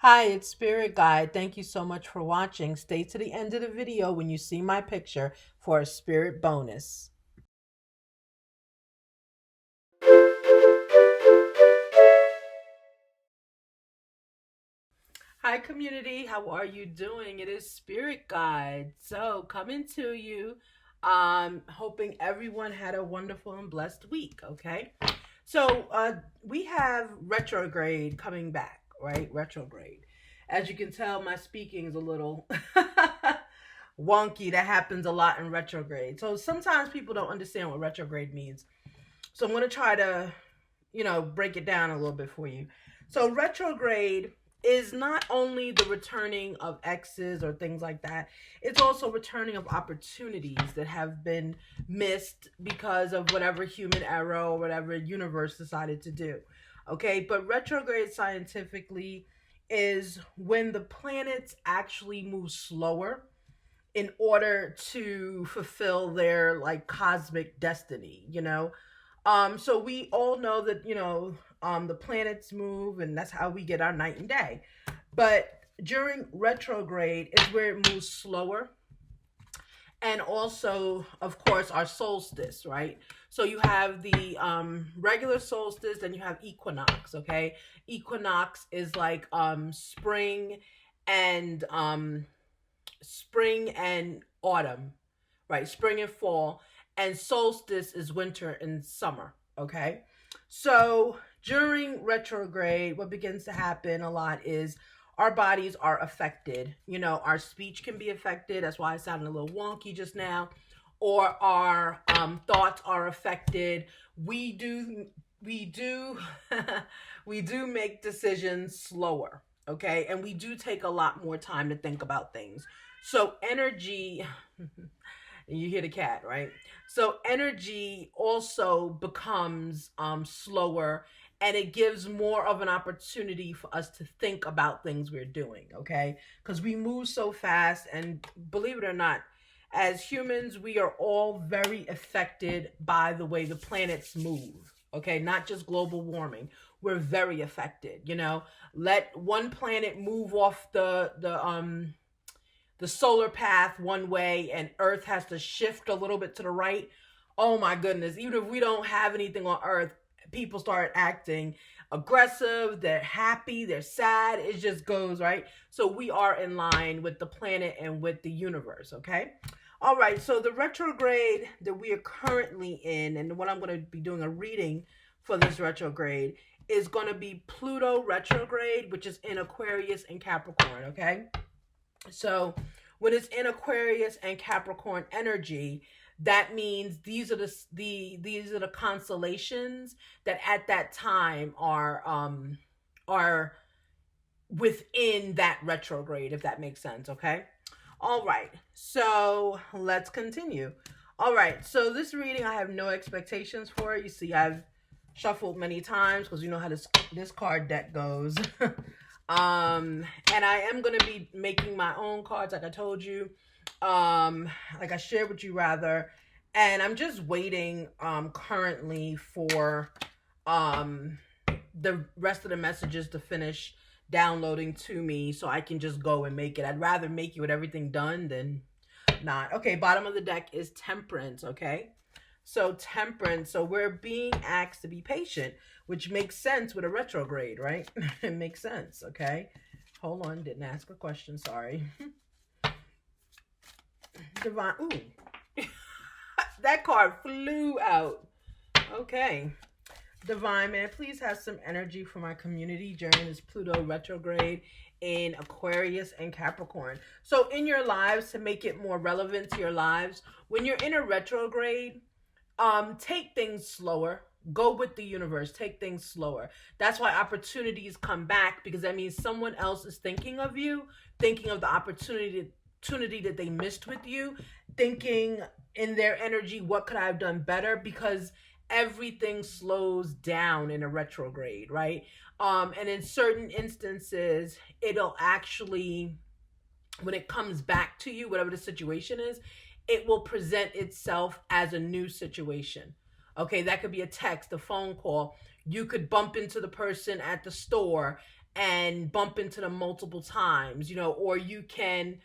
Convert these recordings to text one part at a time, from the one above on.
Hi, it's Spirit Guide. Thank you so much for watching. Stay to the end of the video when you see my picture for a spirit bonus. Hi, community. How are you doing? It is Spirit Guide. So, coming to you, hoping everyone had a wonderful and blessed week, okay? We have retrograde coming back, right? Retrograde. As you can tell, my speaking is a little wonky. That happens a lot in retrograde. So sometimes people don't understand what retrograde means. So I'm going to try to, break it down a little bit for you. So retrograde is not only the returning of exes or things like that, it's also returning of opportunities that have been missed because of whatever human error or whatever universe decided to do. Okay, but retrograde scientifically is when the planets actually move slower in order to fulfill their like cosmic destiny, so we all know that, the planets move and that's how we get our night and day. But during retrograde is where it moves slower. And also, of course, our solstice, right? So you have the regular solstice, then you have equinox, okay? Equinox is like and spring and autumn, right? Spring and fall. And solstice is winter and summer, okay? So during retrograde, what begins to happen a lot is our bodies are affected. Our speech can be affected. That's why I sounded a little wonky just now. Or our thoughts are affected. We do, we do make decisions slower, okay? And we do take a lot more time to think about things. So energy, you hear the cat, right? So energy also becomes slower, and it gives more of an opportunity for us to think about things we're doing, okay? Because we move so fast, and believe it or not, as humans, we are all very affected by the way the planets move. Okay, not just global warming. We're very affected. Let one planet move off the solar path one way and Earth has to shift a little bit to the right. Oh my goodness, even if we don't have anything on Earth, people start acting aggressive, they're happy, they're sad, it just goes, right? So we are in line with the planet and with the universe, okay? All right, so the retrograde that we are currently in, and what I'm going to be doing a reading for this retrograde, is going to be Pluto retrograde, which is in Aquarius and Capricorn, okay? So when it's in Aquarius and Capricorn energy, that means these are the constellations that at that time are within that retrograde, if that makes sense, okay? All right. So let's continue. All right. So this reading, I have no expectations for it. You see, I've shuffled many times because you know how this card deck goes. And I am going to be making my own cards, like I told you, like I shared with you rather. And I'm just waiting currently for the rest of the messages to finish downloading to me so I can just go and make it. I'd rather make you with everything done than not. Okay, bottom of the deck is Temperance, okay? So Temperance, so we're being asked to be patient, which makes sense with a retrograde, right? It makes sense, okay? Hold on, didn't ask a question, sorry. Divine, ooh. That card flew out. Okay. Divine, man, please have some energy for my community during this Pluto retrograde in Aquarius and Capricorn. So in your lives, to make it more relevant to your lives, when you're in a retrograde, take things slower. Go with the universe. Take things slower. That's why opportunities come back, because that means someone else is thinking of you, thinking of the opportunity that they missed with you, thinking in their energy, what could I have done better? Because everything slows down in a retrograde, right? And in certain instances, it'll actually, when it comes back to you, whatever the situation is, it will present itself as a new situation. Okay, that could be a text, a phone call. You could bump into the person at the store and bump into them multiple times, or you can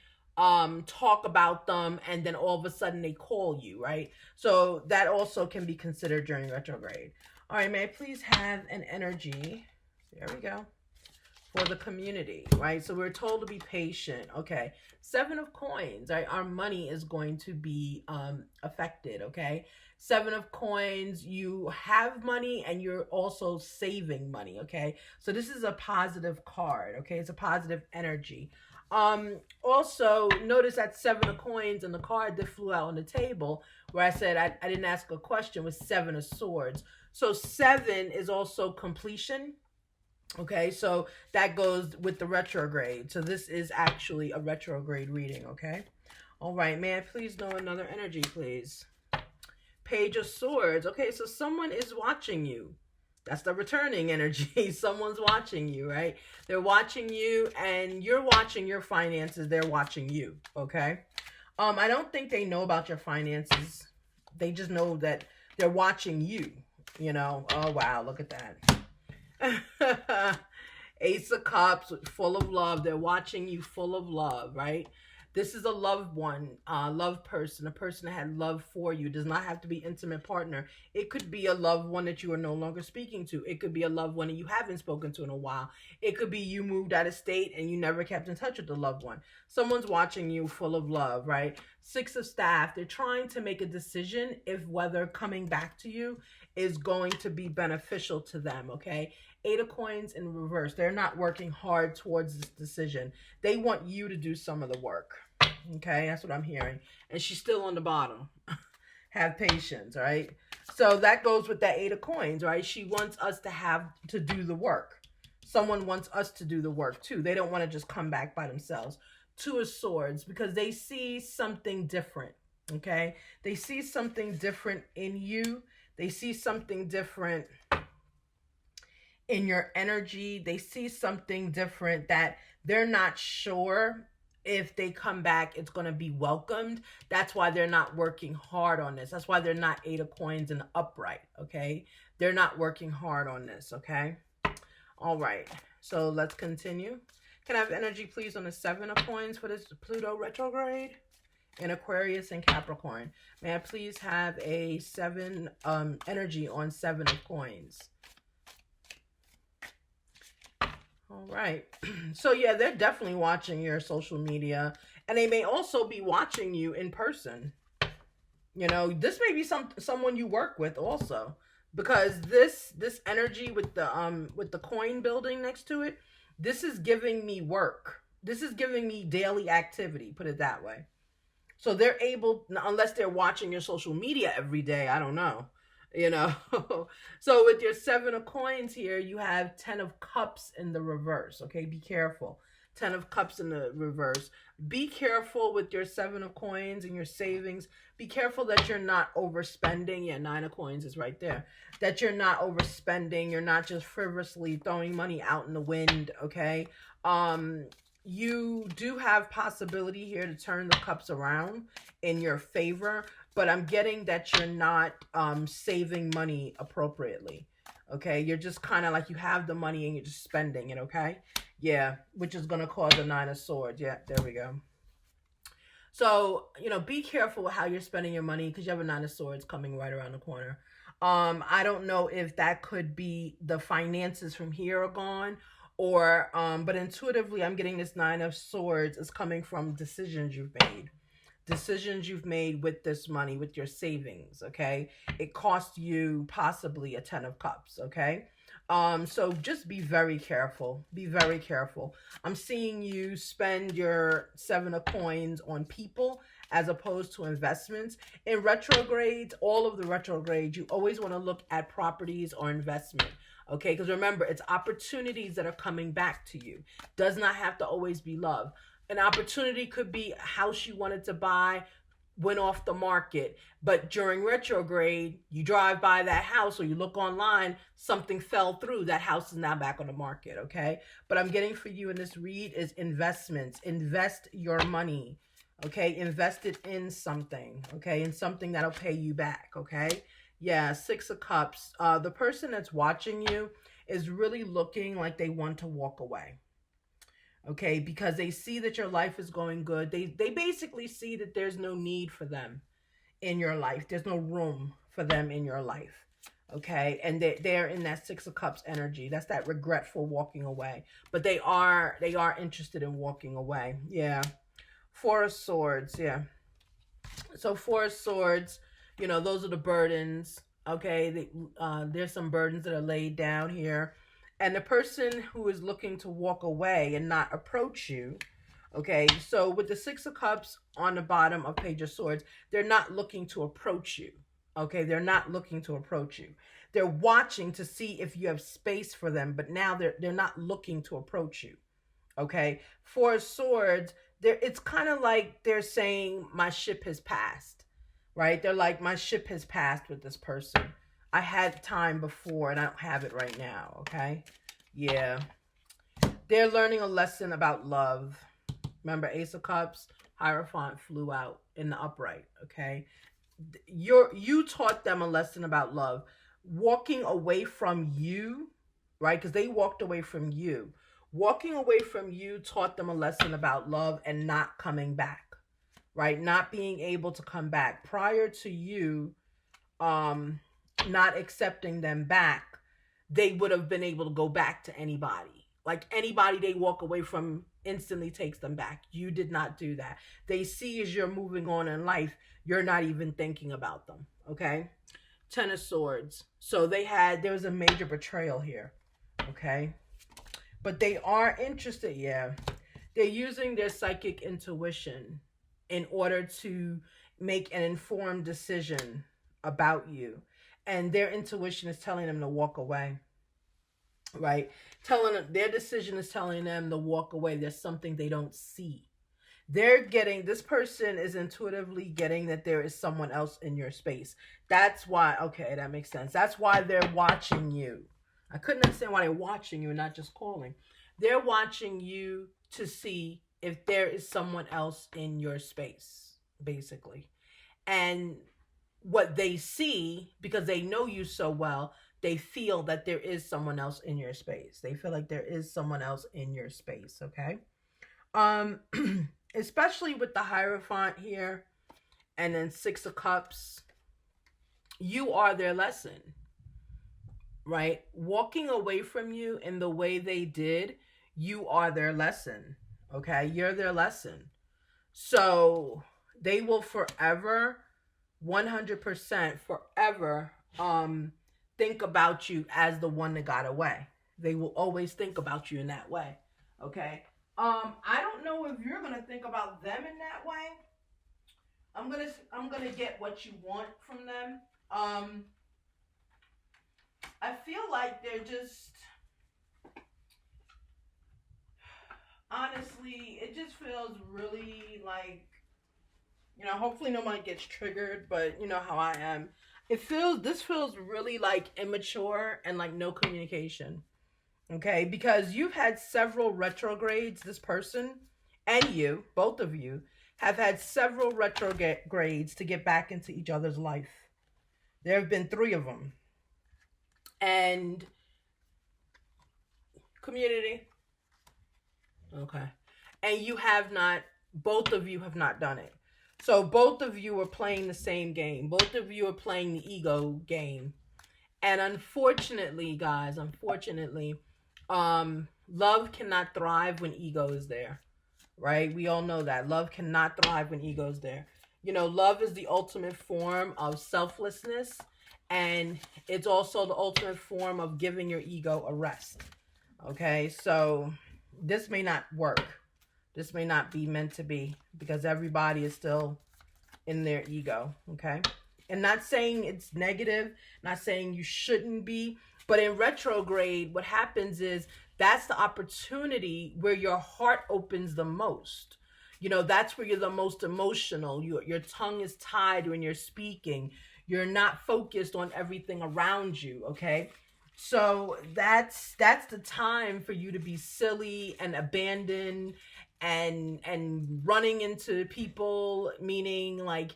talk about them and then all of a sudden they call you, right? So that also can be considered during retrograde. All right, may I please have an energy? There we go. For the community, right? So we're told to be patient. Okay. 7 of Coins, right? Our money is going to be affected, okay? 7 of Coins, you have money and you're also saving money, okay? So this is a positive card, okay? It's a positive energy. Also notice that 7 of Coins and the card that flew out on the table where I said I didn't ask a question was 7 of Swords. So 7 is also completion. Okay, so that goes with the retrograde. So this is actually a retrograde reading, okay? All right, may I please know another energy, please? Page of Swords. Okay, so someone is watching you. That's the returning energy. Someone's watching you, right? They're watching you and you're watching your finances. They're watching you, okay? I don't think they know about your finances. They just know that they're watching you, Oh, wow, look at that. Ace of Cups, full of love. They're watching you, full of love, right? This is a loved one, love person, a person that had love for you. It does not have to be intimate partner. It could be a loved one that you are no longer speaking to. It could be a loved one that you haven't spoken to in a while. It could be you moved out of state and you never kept in touch with the loved one. Someone's watching you, full of love, right? 6 of Staff, they're trying to make a decision if whether coming back to you is going to be beneficial to them, okay? 8 of Coins in reverse. They're not working hard towards this decision. They want you to do some of the work. Okay, that's what I'm hearing. And she's still on the bottom. Have patience, right? So that goes with that 8 of Coins, right? She wants us to do the work. Someone wants us to do the work too. They don't want to just come back by themselves. 2 of Swords, because they see something different. Okay, they see something different in you. They see something different in your energy. They see something different that they're not sure if they come back it's going to be welcomed. That's why they're not working hard on this. That's why they're not 8 of Coins and upright, okay? They're not working hard on this, okay? All right, so let's continue. Can I have energy, please, on the 7 of Coins for this Pluto retrograde in Aquarius and Capricorn? May I please have a 7 energy on 7 of Coins? All right. So yeah, they're definitely watching your social media, and they may also be watching you in person. This may be someone you work with also, because this energy with the coin building next to it, this is giving me work. This is giving me daily activity, put it that way. So they're able, unless they're watching your social media every day, I don't know. So with your 7 of Coins here, you have 10 of Cups in the reverse. Okay, be careful. 10 of Cups in the reverse. Be careful with your 7 of Coins and your savings. Be careful that you're not overspending. Yeah, 9 of Coins is right there. That you're not overspending. You're not just frivolously throwing money out in the wind. Okay. You do have possibility here to turn the cups around in your favor, but I'm getting that you're not saving money appropriately. Okay, you're just kind of like you have the money and you're just spending it. Okay, yeah, which is going to cause a 9 of Swords. Yeah, there we go. So be careful with how you're spending your money, because you have a 9 of Swords coming right around the corner. I don't know if that could be the finances from here are gone, or but intuitively I'm getting this 9 of Swords is coming from decisions you've made with this money, with your savings. Okay, it cost you possibly a 10 of Cups. Okay, so just be very careful. I'm seeing you spend your 7 of Coins on people as opposed to investments. In retrogrades, all of the retrogrades, you always want to look at properties or investment. Okay, because remember, it's opportunities that are coming back to you. Does not have to always be love. An opportunity could be a house you wanted to buy, went off the market, but during retrograde, you drive by that house or you look online, something fell through. That house is now back on the market, okay? But I'm getting for you in this read is investments. Invest your money, okay? Invest it in something, okay? In something that'll pay you back, okay? Yeah, 6 of Cups. The person that's watching you is really looking like they want to walk away. Okay, because they see that your life is going good. They basically see that there's no need for them in your life. There's no room for them in your life. Okay, and they're in that Six of Cups energy. That's that regretful walking away. But they are interested in walking away. Yeah. Four of Swords. Yeah. So Four of Swords, those are the burdens. Okay, there's some burdens that are laid down here, and the person who is looking to walk away and not approach you. Okay, so with the Six of Cups on the bottom of Page of Swords, they're not looking to approach you. Okay, they're not looking to approach you. They're watching to see if you have space for them, but now they're not looking to approach you. Okay, Four of Swords, it's kind of like they're saying my ship has passed, right? They're like, my ship has passed with this person. I had time before and I don't have it right now. Okay, yeah, they're learning a lesson about love. Remember, Ace of Cups, Hierophant flew out in the upright. Okay, you taught them a lesson about love. Walking away from you, right? Because they walked away from you. Walking away from you taught them a lesson about love and not coming back, right? Not being able to come back. Prior to you not accepting them back, they would have been able to go back to anybody. Like anybody they walk away from instantly takes them back. You did not do that. They see as you're moving on in life, you're not even thinking about them. Okay. Ten of Swords. So there was a major betrayal here. Okay. But they are interested. Yeah. They're using their psychic intuition in order to make an informed decision about you. And their intuition is telling them to walk away. Right? Telling them, their decision is telling them to walk away. There's something they don't see. This person is intuitively getting that there is someone else in your space. That's why, okay, that makes sense. That's why they're watching you. I couldn't understand why they're watching you and not just calling. They're watching you to see if there is someone else in your space, basically. And what they see, because they know you so well, they feel that there is someone else in your space. They feel like there is someone else in your space, okay? Especially with the Hierophant here and then Six of Cups, you are their lesson, right? Walking away from you in the way they did, you are their lesson, okay? You're their lesson. So they will forever, 100% forever, think about you as the one that got away. They will always think about you in that way. Okay. I don't know if you're gonna think about them in that way. I'm gonna get what you want from them. I feel like they're just, honestly, it just feels really like, hopefully nobody gets triggered, but you know how I am. This feels really like immature and like no communication. Okay, because you've had several retrogrades, this person and you, both of you, have had several retrogrades to get back into each other's life. There have been 3 of them. And community. Okay. And both of you have not done it. So both of you are playing the same game. Both of you are playing the ego game. And unfortunately, guys, love cannot thrive when ego is there, right? We all know that. Love cannot thrive when ego is there. Love is the ultimate form of selflessness, and it's also the ultimate form of giving your ego a rest. Okay, so this may not work. This may not be meant to be, because everybody is still in their ego, okay? And not saying it's negative, not saying you shouldn't be, but in retrograde, what happens is that's the opportunity where your heart opens the most. That's where you're the most emotional. Your tongue is tied when you're speaking. You're not focused on everything around you, okay? So that's the time for you to be silly and abandoned and running into people, meaning like,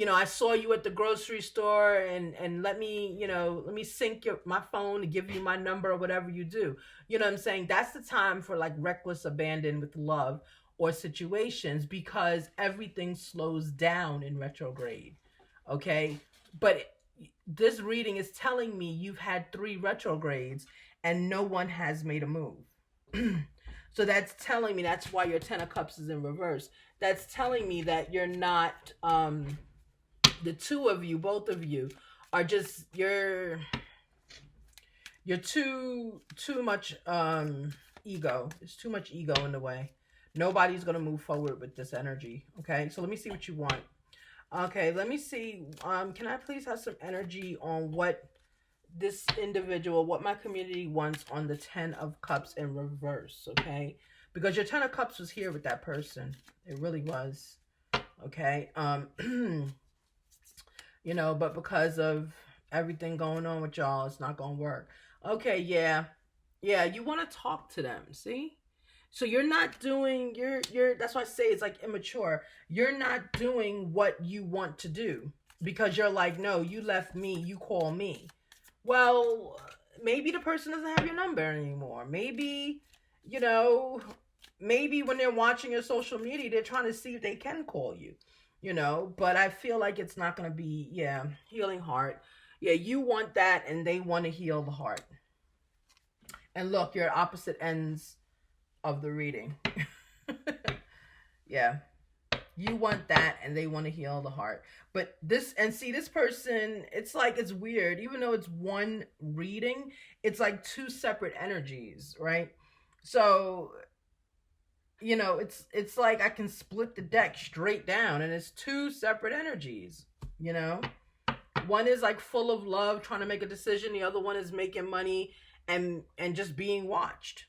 I saw you at the grocery store, and let me, let me sync my phone to give you my number or whatever you do. You know what I'm saying? That's the time for like reckless abandon with love or situations, because everything slows down in retrograde. Okay? But this reading is telling me you've had 3 retrogrades and no one has made a move. So that's telling me that's why your 10 of cups is in reverse. That's telling me that you're not the two of you, both of you, are just you're too much ego. There's too much ego in the way. Nobody's gonna move forward with this energy. Okay, so let me see what you want. Okay, let me see. Can I please have some energy on what this individual, what my community wants on the 10 of cups in reverse? Okay, because your 10 of cups was here with that person. It really was. Okay. But because of everything going on with y'all, it's not gonna work. Okay, yeah. Yeah, you want to talk to them, see? So you're not doing that's why I say it's like immature. You're not doing what you want to do because you're like, no, you left me, you call me. Well, maybe the person doesn't have your number anymore. Maybe, you know, maybe when they're watching your social media, they're trying to see if they can call you, but I feel like it's not going to be, healing heart. Yeah, you want that and they want to heal the heart. And look, you're at opposite ends of the reading. Yeah. You want that and they want to heal the heart. But this person, it's like, it's weird. Even though it's one reading, it's like 2 separate energies, right? So, it's like I can split the deck straight down and it's 2 separate energies, One is like full of love, trying to make a decision. The other one is making money and just being watched.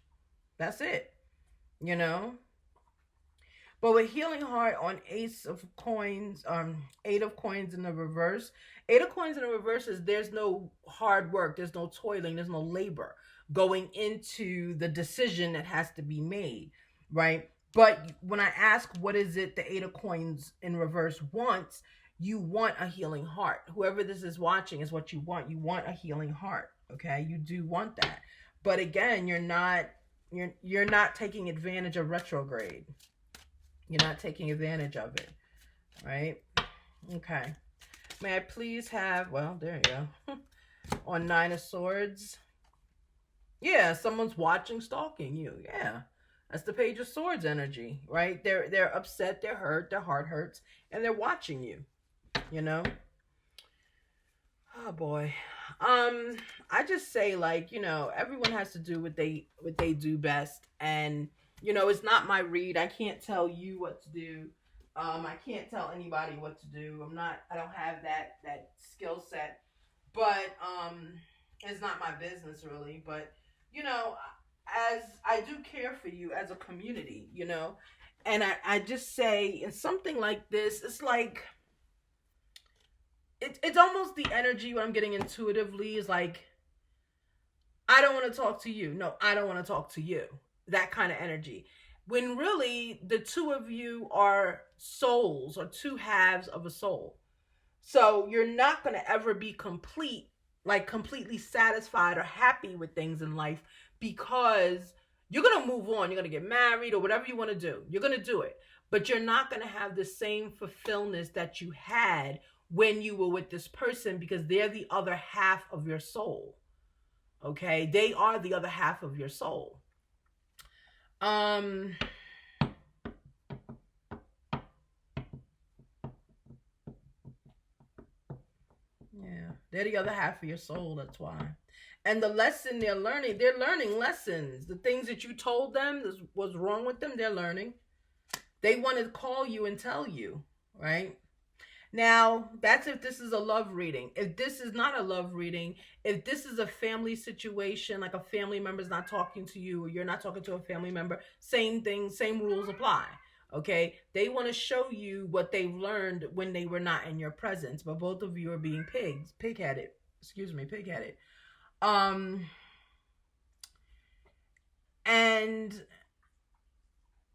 That's it, But with healing heart on Ace of Coins, 8 of Coins in the reverse. 8 of Coins in the reverse is there's no hard work, there's no toiling, there's no labor going into the decision that has to be made, right? But when I ask what is it the 8 of Coins in reverse wants, you want a healing heart. Whoever this is watching is what you want. You want a healing heart, okay? You do want that. But again, you're not taking advantage of retrograde. You're not taking advantage of it, right? Okay. May I please have, well, there you go. On 9 of Swords. Yeah, someone's watching, stalking you. Yeah. That's the Page of Swords energy, right? They're upset, they're hurt, their heart hurts, and they're watching you, Oh boy. I just say, like, everyone has to do what they do best, and it's not my read. I can't tell you what to do. I can't tell anybody what to do. I don't have that skill set. But it's not my business really. But as I do care for you as a community, and I just say in something like this, it's like it's almost the energy what I'm getting intuitively is like, I don't want to talk to you. No, I don't want to talk to you. That kind of energy. When really the 2 of you are souls or 2 halves of a soul. So you're not going to ever be completely satisfied or happy with things in life, because you're going to move on. You're going to get married or whatever you want to do. You're going to do it. But you're not going to have the same fulfillment that you had when you were with this person, because they're the other half of your soul. Okay? They are the other half of your soul. Yeah, they're the other half of your soul, that's why. And the lesson they're learning lessons. The things that you told them was wrong with them, they're learning. They want to call you and tell you, right? Now, that's if this is a love reading. If this is not a love reading, if this is a family situation, like a family member's not talking to you or you're not talking to a family member, same thing, same rules apply. Okay? They want to show you what they've learned when they were not in your presence, but both of you are being pig-headed. And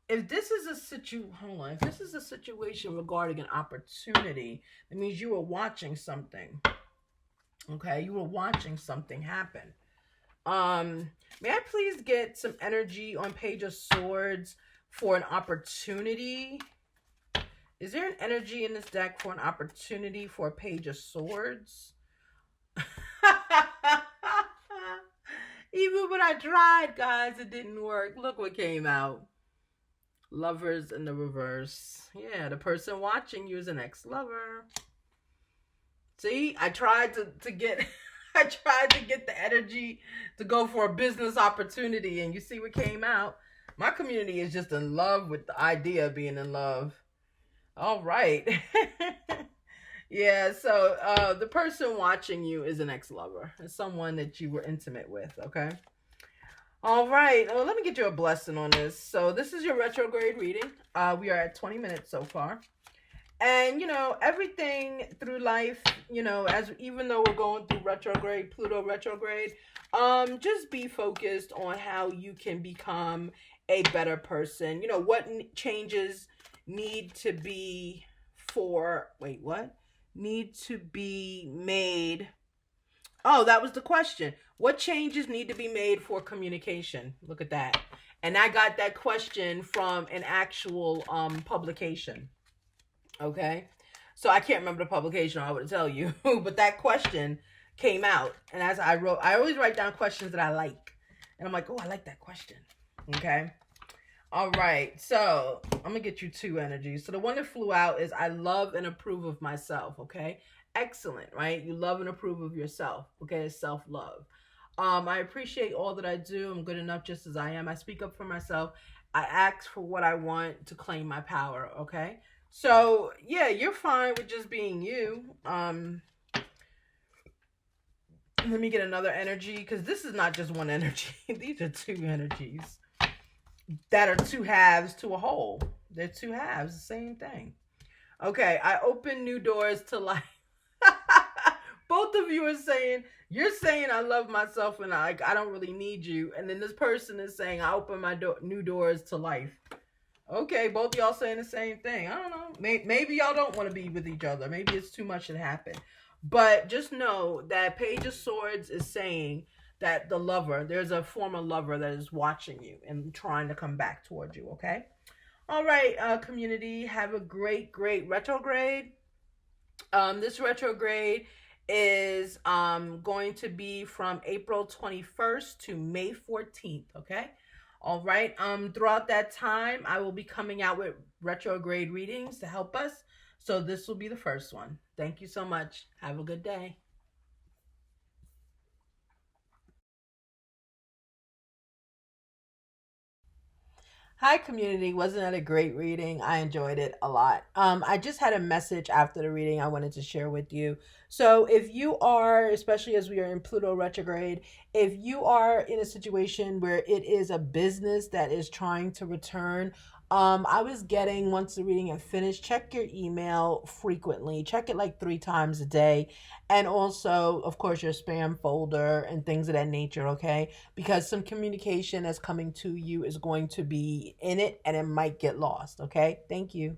if this is a hold on, if this is a situation regarding an opportunity, that means you were watching something. Okay, you were watching something happen. May I please get some energy on Page of Swords for an opportunity? Is there an energy in this deck for an opportunity for a Page of Swords? Even when I tried, guys, it didn't work. Look what came out. Lovers in the reverse. Yeah, the person watching you is an ex-lover. See, I tried to get I tried to get the energy to go for a business opportunity, and you see what came out. My community is just in love with the idea of being in love. All right. Yeah, so the person watching you is an ex-lover. It's someone that you were intimate with, okay? All right. Well, let me get you a blessing on this. So this is your retrograde reading. We are at 20 minutes so far. And, everything through life, as even though we're going through retrograde, Pluto retrograde, just be focused on how you can become a better person. What changes need to be need to be made. Oh, that was the question. What changes need to be made for communication? Look at that. And I got that question from an actual publication. Okay. So I can't remember the publication, or I would tell you. But that question came out. And as I wrote, I always write down questions that I like. And I'm like, oh, I like that question. Okay. All right. So I'm going to get you two energies. So the one that flew out is I love and approve of myself. Okay. Excellent, right? You love and approve of yourself. Okay. It's self-love. I appreciate all that I do. I'm good enough just as I am. I speak up for myself. I ask for what I want to claim my power. Okay. So yeah, you're fine with just being you. Let me get another energy, because this is not just one energy. These are two energies that are two halves to a whole. They're two halves, the same thing. Okay, I open new doors to life. Both of you are saying, you're saying I love myself and I don't really need you. And then this person is saying I open my new doors to life. Okay, both y'all saying the same thing. I don't know. Maybe y'all don't want to be with each other. Maybe it's too much to happen. But just know that Page of Swords is saying that the lover, there's a former lover that is watching you and trying to come back towards you, okay? All right, community, have a great, great retrograde. This retrograde is going to be from April 21st to May 14th, okay? All right. Throughout that time, I will be coming out with retrograde readings to help us. So this will be the first one. Thank you so much. Have a good day. Hi, community. Wasn't that a great reading? I enjoyed it a lot. I just had a message after the reading I wanted to share with you. So, if you are, especially as we are in Pluto retrograde, if you are in a situation where it is a business that is trying to return, I was getting, once the reading had finished, check your email frequently. Check it like 3 times a day. And also, of course, your spam folder and things of that nature, okay? Because some communication that's coming to you is going to be in it and it might get lost, okay? Thank you.